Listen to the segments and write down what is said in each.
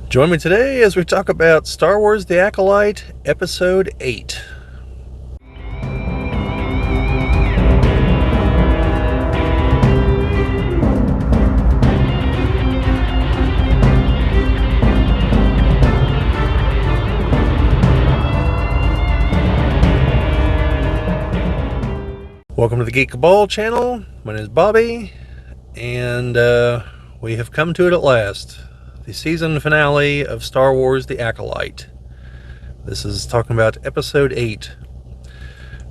Join me today as we talk about Star Wars The Acolyte, Episode 8. Welcome to the Geek Cabal channel. My name is Bobby, and we have come to it at last. The season finale of Star Wars The Acolyte. This is talking about Episode 8,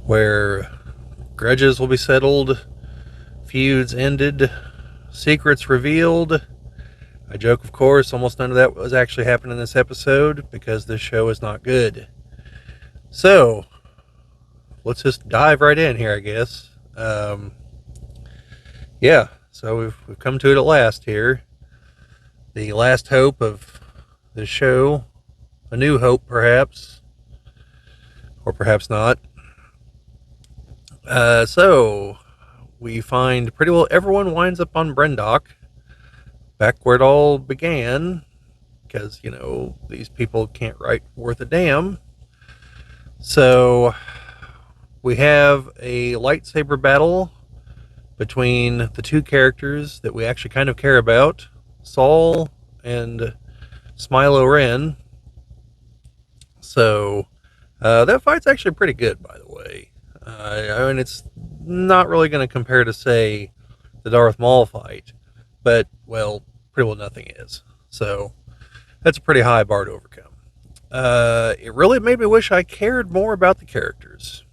where grudges will be settled, feuds ended, secrets revealed. I joke, of course, almost none of that was actually happening in this episode because this show is not good. So, let's just dive right in here, I guess. So we've come to it at last here. The last hope of the show. A new hope, perhaps. Or perhaps not. So, we find pretty well everyone winds up on Brendock. Back where it all began. Because, these people can't write worth a damn. So, we have a lightsaber battle between the two characters that we actually kind of care about, Saul and Smilo Ren. So, that fight's actually pretty good, by the way. I mean, it's not really going to compare to, say, the Darth Maul fight, but, well, pretty well nothing is. So, that's a pretty high bar to overcome. It really made me wish I cared more about the characters,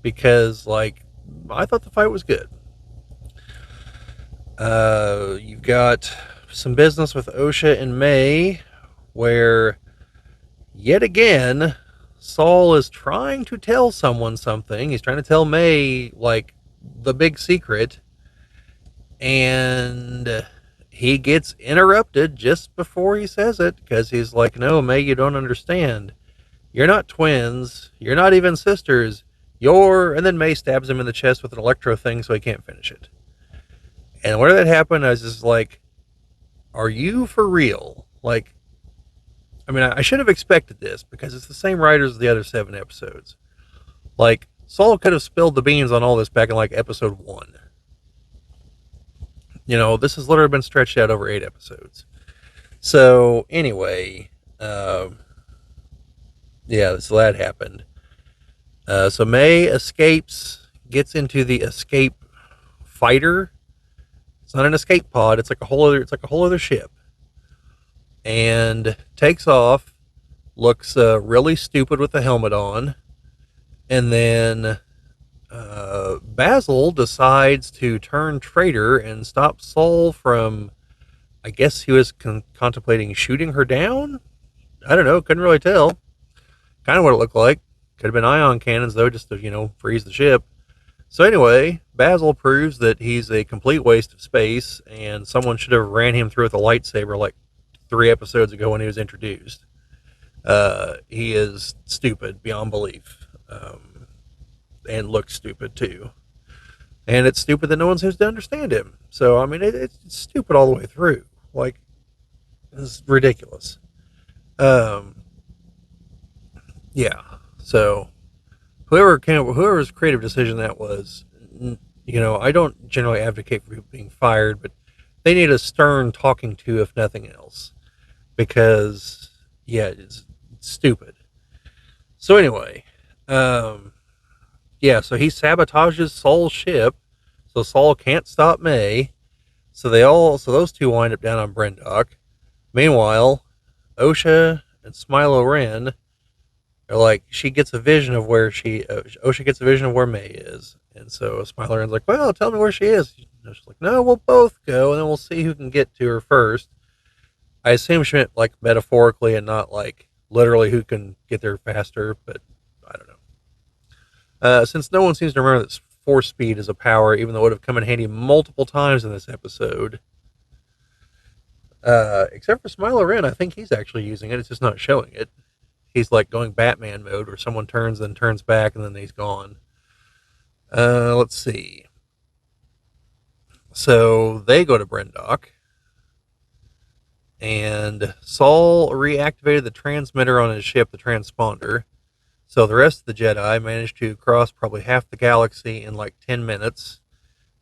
because, I thought the fight was good. You've got some business with Osha and May, where, yet again, Saul is trying to tell someone something. He's trying to tell May, the big secret, and he gets interrupted just before he says it, because he's like, no, May, you don't understand. You're not twins. You're not even sisters. And then May stabs him in the chest with an electro thing so he can't finish it. And where that happened, I was just like, are you for real? I should have expected this because it's the same writers as the other 7 episodes. Saul could have spilled the beans on all this back in, episode 1. This has literally been stretched out over 8 episodes. So, anyway, so that happened. So May escapes, gets into the escape fighter. It's not an escape pod. It's like a whole other ship, and takes off. Looks really stupid with the helmet on, and then Basil decides to turn traitor and stop Saul from. I guess he was contemplating shooting her down. I don't know. Couldn't really tell. Kind of what it looked like. Could have been ion cannons though, just to freeze the ship. So anyway, Basil proves that he's a complete waste of space, and someone should have ran him through with a lightsaber 3 episodes ago when he was introduced. He is stupid beyond belief, and looks stupid too. And it's stupid that no one seems to understand him. So, it's stupid all the way through. It's ridiculous. Yeah. So, whoever's creative decision that was, I don't generally advocate for people being fired, but they need a stern talking to, if nothing else, because it's stupid. So anyway, so he sabotages Saul's ship, so Saul can't stop May. So those two wind up down on Brendock. Meanwhile, Osha and Smilo Ren are she gets a vision of where Osha gets a vision of where May is. And so Smilo Ren's like, well, tell me where she is. And she's like, no, we'll both go, and then we'll see who can get to her first. I assume she meant metaphorically and not literally who can get there faster, but I don't know. Since no one seems to remember that force speed is a power, even though it would have come in handy multiple times in this episode, except for Smilo Ren, I think he's actually using it. It's just not showing it. He's going Batman mode where someone turns, then turns back, and then he's gone. Let's see. So they go to Brendock. and Saul reactivated the transmitter on his ship, the transponder. So the rest of the Jedi managed to cross probably half the galaxy in like 10 minutes.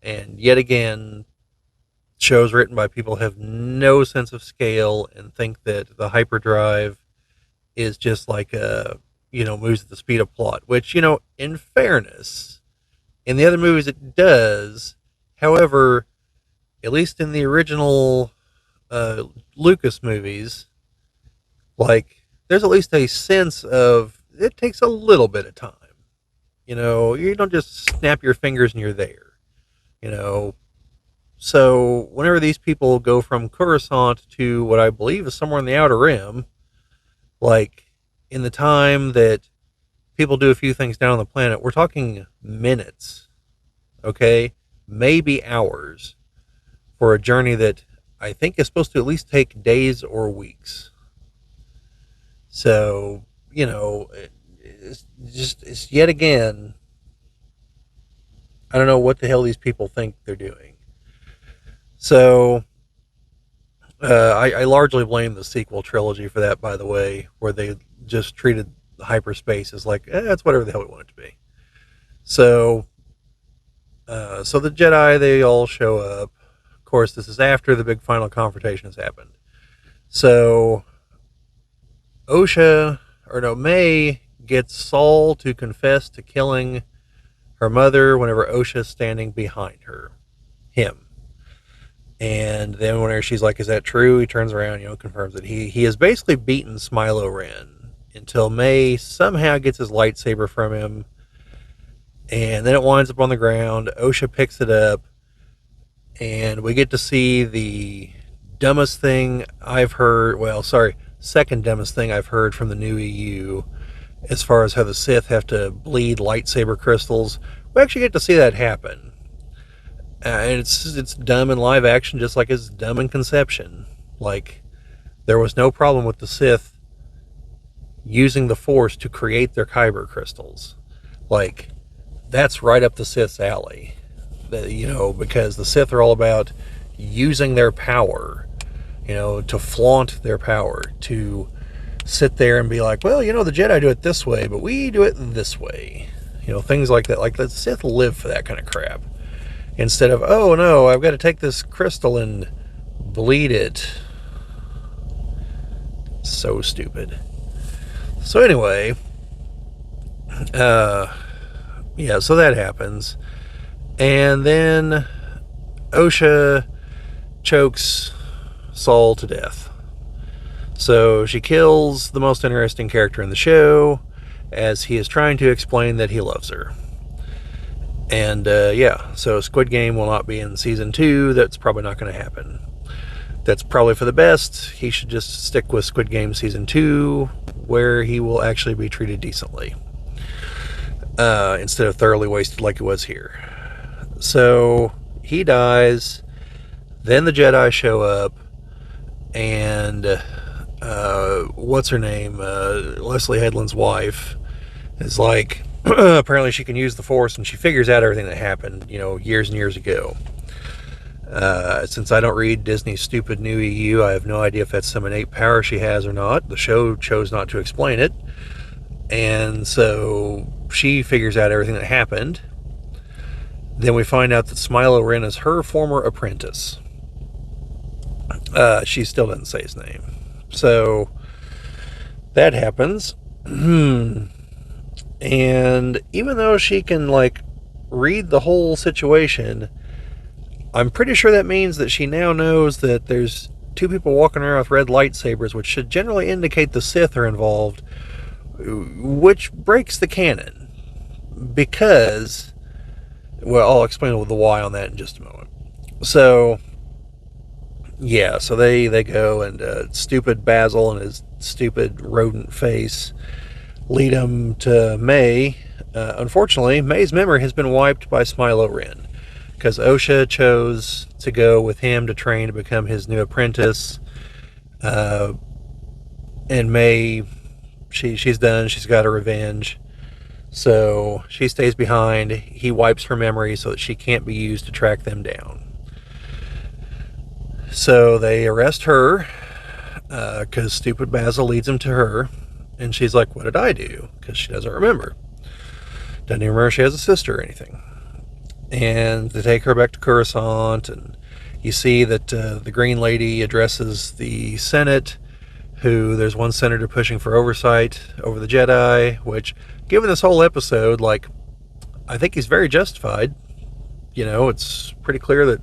And yet again, shows written by people who have no sense of scale and think that the hyperdrive is just like moves at the speed of plot, which, in fairness, in the other movies it does. However, at least in the original Lucas movies, like, there's at least a sense of it takes a little bit of time. You don't just snap your fingers and you're there. You know, so whenever these people go from Coruscant to what I believe is somewhere in the Outer Rim, like, in the time that people do a few things down on the planet, we're talking minutes, okay? Maybe hours for a journey that I think is supposed to at least take days or weeks. So, it's yet again, I don't know what the hell these people think they're doing. So, I largely blame the sequel trilogy for that, by the way, where they just treated hyperspace as like, it's whatever the hell we want it to be. So, so the Jedi, they all show up. Of course, this is after the big final confrontation has happened. So, May gets Saul to confess to killing her mother whenever Osha's standing behind him. And then whenever she's like, is that true? He turns around, confirms that he has basically beaten Smilo Ren until May somehow gets his lightsaber from him. And then it winds up on the ground. Osha picks it up. And we get to see the dumbest thing I've heard. Second dumbest thing I've heard from the new EU as far as how the Sith have to bleed lightsaber crystals. We actually get to see that happen. And it's dumb in live action, just like it's dumb in conception. Like, there was no problem with the Sith using the Force to create their kyber crystals. Like, that's right up the Sith's alley. Because the Sith are all about using their power, to flaunt their power, to sit there and be like, well, the Jedi do it this way, but we do it this way. Things like that. Like, the Sith live for that kind of crap. Instead of, oh no, I've got to take this crystal and bleed it. So stupid. So anyway, so that happens. And then Osha chokes Saul to death. So she kills the most interesting character in the show as he is trying to explain that he loves her. And so Squid Game will not be in season 2. That's probably not going to happen. That's probably for the best. He should just stick with Squid Game season 2, where he will actually be treated decently, instead of thoroughly wasted like he was here. So he dies. Then the Jedi show up, and what's her name? Leslie Headland's wife is like, apparently she can use the Force, and she figures out everything that happened, years and years ago. Since I don't read Disney's stupid new EU, I have no idea if that's some innate power she has or not. The show chose not to explain it. And so she figures out everything that happened. Then we find out that Smilo Ren is her former apprentice. She still didn't say his name. So that happens. And even though she can, read the whole situation, I'm pretty sure that means that she now knows that there's two people walking around with red lightsabers, which should generally indicate the Sith are involved, which breaks the canon. Because, I'll explain the why on that in just a moment. So, so they go, and stupid Basil and his stupid rodent face lead him to May. Unfortunately, May's memory has been wiped by Smilo Ren, because Osha chose to go with him to train to become his new apprentice. And May, she's done. She's got her revenge. So she stays behind. He wipes her memory so that she can't be used to track them down. So they arrest her, because stupid Basil leads him to her, and she's like, "What did I do?" Because she doesn't remember. Doesn't even remember she has a sister or anything. And they take her back to Coruscant, and you see that the Green Lady addresses the Senate, who there's one senator pushing for oversight over the Jedi, which, given this whole episode, like, I think he's very justified. It's pretty clear that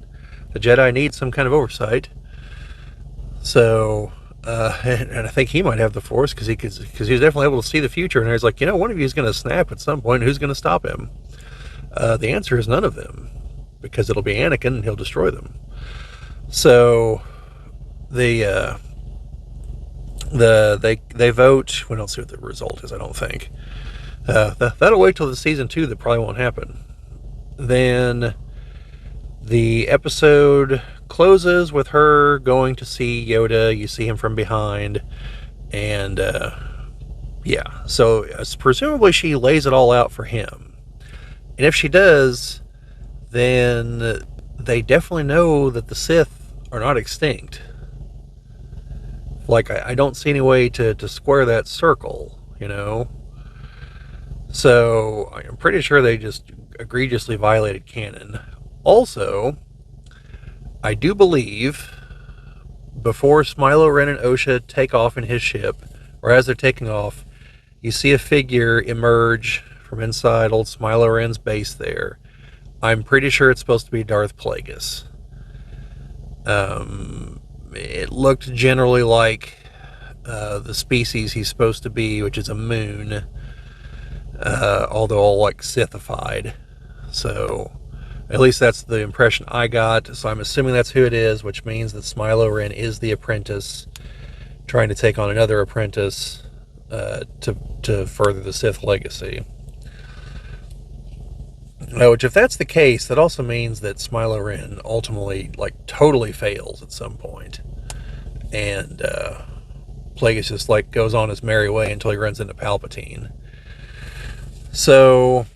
the Jedi need some kind of oversight. So, and I think he might have the Force because he's definitely able to see the future. And he's like, one of you is going to snap at some point. Who's going to stop him? The answer is none of them, because it'll be Anakin and he'll destroy them. So, they vote. We don't see what the result is, I don't think. That'll wait till the season 2. That probably won't happen. Then the episode closes with her going to see Yoda. You see him from behind, and yeah, so presumably she lays it all out for him. And if she does, then they definitely know that the Sith are not extinct. Like, I don't see any way to square that circle, So I'm pretty sure they just egregiously violated canon. Also, I do believe before Smilo Ren and Osha take off in his ship, or as they're taking off, you see a figure emerge from inside old Smilo Ren's base there. I'm pretty sure it's supposed to be Darth Plagueis. It looked generally like the species he's supposed to be, which is a moon, although all like Sithified. So at least that's the impression I got. So I'm assuming that's who it is, which means that Smilo Ren is the apprentice trying to take on another apprentice to further the Sith legacy. Which, if that's the case, that also means that Smilo Ren ultimately, like, totally fails at some point. And Plagueis just, like, goes on his merry way until he runs into Palpatine. So,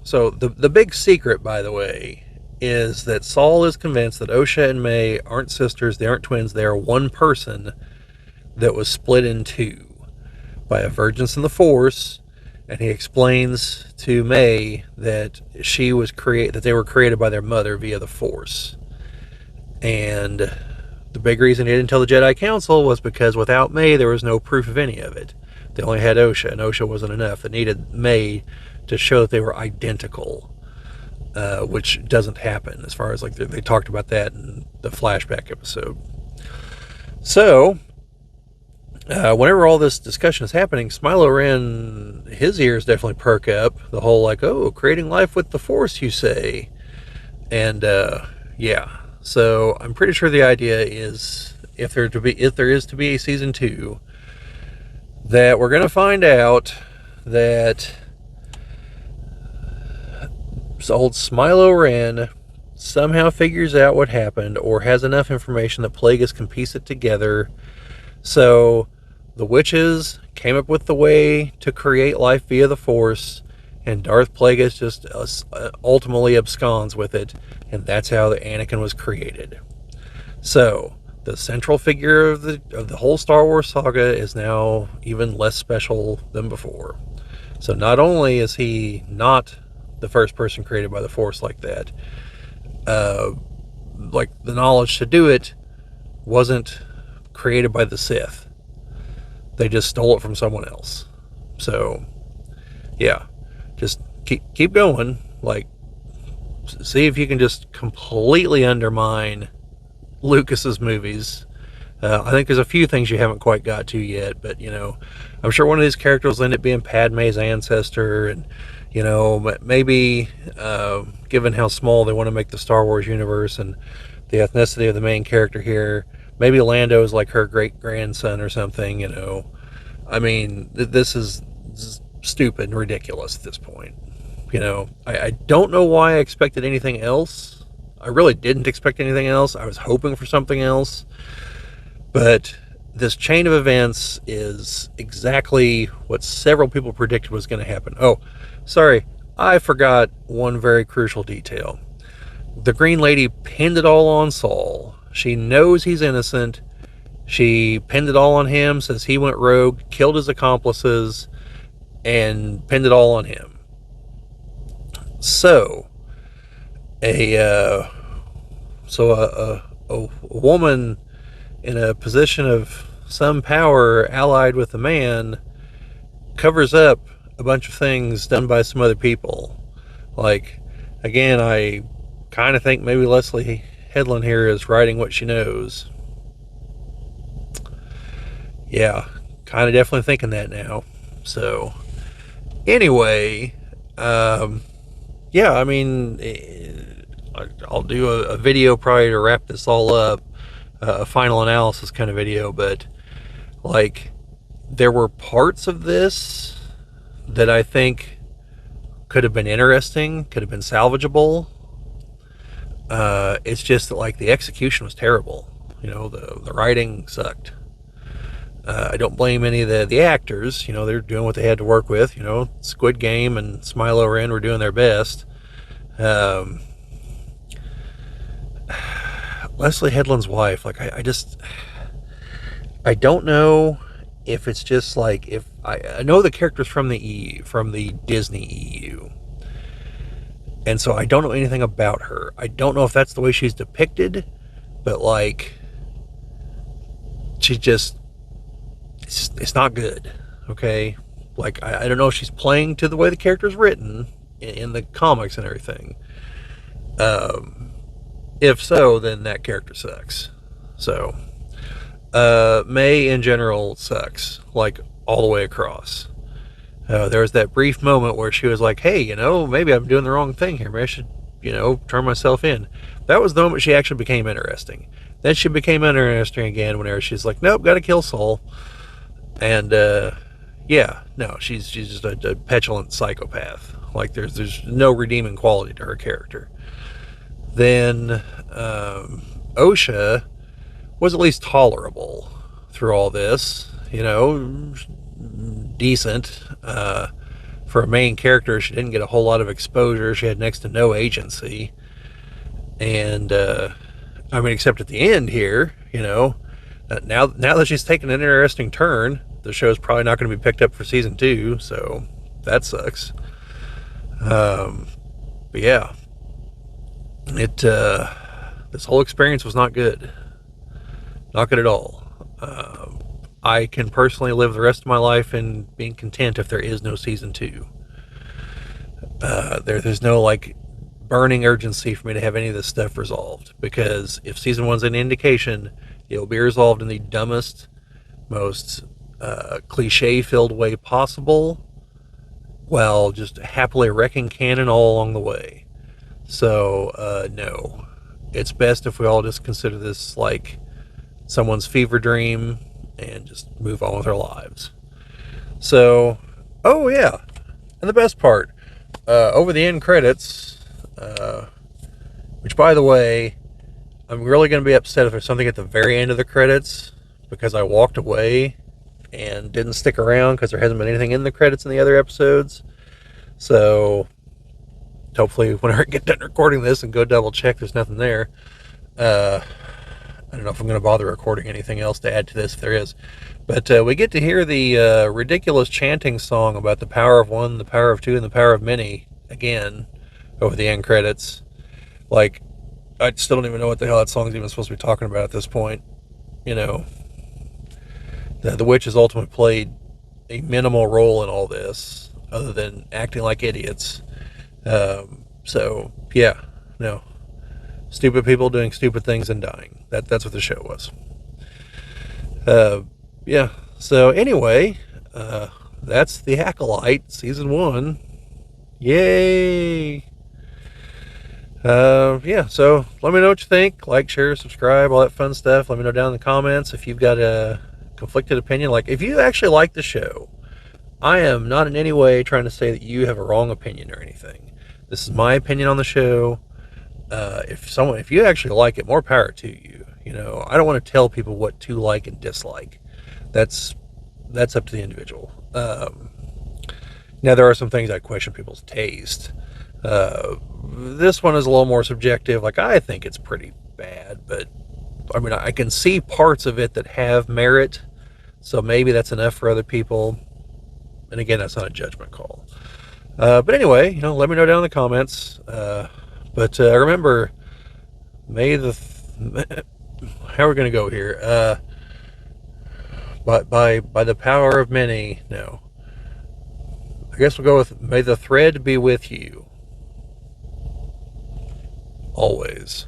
so the big secret, by the way, is that Saul is convinced that Osha and May aren't sisters, they aren't twins, they are one person that was split in two by a vergence in the Force. And he explains to May that that they were created by their mother via the Force. And the big reason he didn't tell the Jedi Council was because without May, there was no proof of any of it. They only had Osha, and Osha wasn't enough. They needed May to show that they were identical, which doesn't happen, as far as, like, they talked about that in the flashback episode. So, whenever all this discussion is happening, Smilo Ren, his ears definitely perk up. The whole, like, oh, creating life with the Force, you say? And, yeah. So, I'm pretty sure the idea is, if there is to be a season 2, that we're going to find out that old Smilo Ren somehow figures out what happened, or has enough information that Plagueis can piece it together. So the witches came up with the way to create life via the Force, and Darth Plagueis just ultimately absconds with it, and that's how the Anakin was created. So the central figure of the whole Star Wars saga is now even less special than before. So not only is he not the first person created by the Force like that, like, the knowledge to do it wasn't created by the Sith. They just stole it from someone else. So, yeah, just keep going. Like, see if you can just completely undermine Lucas's movies. I think there's a few things you haven't quite got to yet, but, I'm sure one of these characters will end up being Padme's ancestor, and, maybe, given how small they want to make the Star Wars universe and the ethnicity of the main character here, maybe Lando is like her great-grandson or something, I mean, this is stupid and ridiculous at this point. I don't know why I expected anything else. I really didn't expect anything else. I was hoping for something else. But this chain of events is exactly what several people predicted was going to happen. Oh, sorry, I forgot one very crucial detail. The Green Lady pinned it all on Saul. She knows he's innocent. She pinned it all on him, says he went rogue, killed his accomplices, and pinned it all on him. So, a woman in a position of some power, allied with a man, covers up a bunch of things done by some other people. Like, again, I kind of think maybe Leslie Headland here is writing what she knows. Yeah, kind of definitely thinking that now. So, anyway, yeah, I mean, I'll do a video probably to wrap this all up, a final analysis kind of video, but like, there were parts of this that I think could have been interesting, could have been salvageable. It's just that, like, the execution was terrible. You know, the writing sucked. I don't blame any of the actors. You know, they're doing what they had to work with. You know, Squid Game and Smilo Ren were doing their best. Leslie Headland's wife, like, I don't know if it's just like, if I know the characters from the EU, from the Disney EU, and so I don't know anything about her. I don't know if that's the way she's depicted, but like, she's just, it's not good. Okay, like, I don't know if she's playing to the way the character's written in the comics and everything. If so, then that character sucks. So, May in general sucks, like, all the way across. There was that brief moment where she was like, hey, you know, maybe I'm doing the wrong thing here. Maybe I should, you know, turn myself in. That was the moment she actually became interesting. Then she became interesting again whenever she's like, nope, gotta kill Saul. And, yeah, no, she's just a petulant psychopath. Like, there's no redeeming quality to her character. Then, Osha was at least tolerable through all this, you know, decent. For a main character, she didn't get a whole lot of exposure. She had next to no agency. And, I mean, except at the end here, you know, now that she's taken an interesting turn, the show's probably not going to be picked up for season 2, so that sucks. But yeah, this whole experience was not good. Not good at all. I can personally live the rest of my life in being content if there is no season 2. There's no, like, burning urgency for me to have any of this stuff resolved, because if season 1's an indication, it'll be resolved in the dumbest, most cliche-filled way possible, while just happily wrecking canon all along the way. So, no. It's best if we all just consider this like someone's fever dream and just move on with our lives. So, oh yeah, and the best part, over the end credits, which, by the way, I'm really going to be upset if there's something at the very end of the credits, because I walked away and didn't stick around because there hasn't been anything in the credits in the other episodes. So, hopefully when I get done recording this and go double check, there's nothing there. I don't know if I'm going to bother recording anything else to add to this if there is. But we get to hear the ridiculous chanting song about the power of one, the power of two, and the power of many again over the end credits. Like, I still don't even know what the hell that song's even supposed to be talking about at this point. You know, the witches ultimately played a minimal role in all this, other than acting like idiots. So, yeah, no. Stupid people doing stupid things and dying. That's what the show was. Yeah, so anyway, that's The Acolyte, Season 1. Yay! Yeah, so let me know what you think. Like, share, subscribe, all that fun stuff. Let me know down in the comments if you've got a conflicted opinion. Like, if you actually like the show, I am not in any way trying to say that you have a wrong opinion or anything. This is my opinion on the show. If you actually like it, more power to you. You know, I don't want to tell people what to like and dislike. That's up to the individual. Now, there are some things I question people's taste. This one is a little more subjective. Like, I think it's pretty bad, but I mean, I can see parts of it that have merit, so maybe that's enough for other people. And again, that's not a judgment call. But anyway, let me know down in the comments. But remember, may the how are we going to go here? By the power of many. No, I guess we'll go with may the thread be with you always.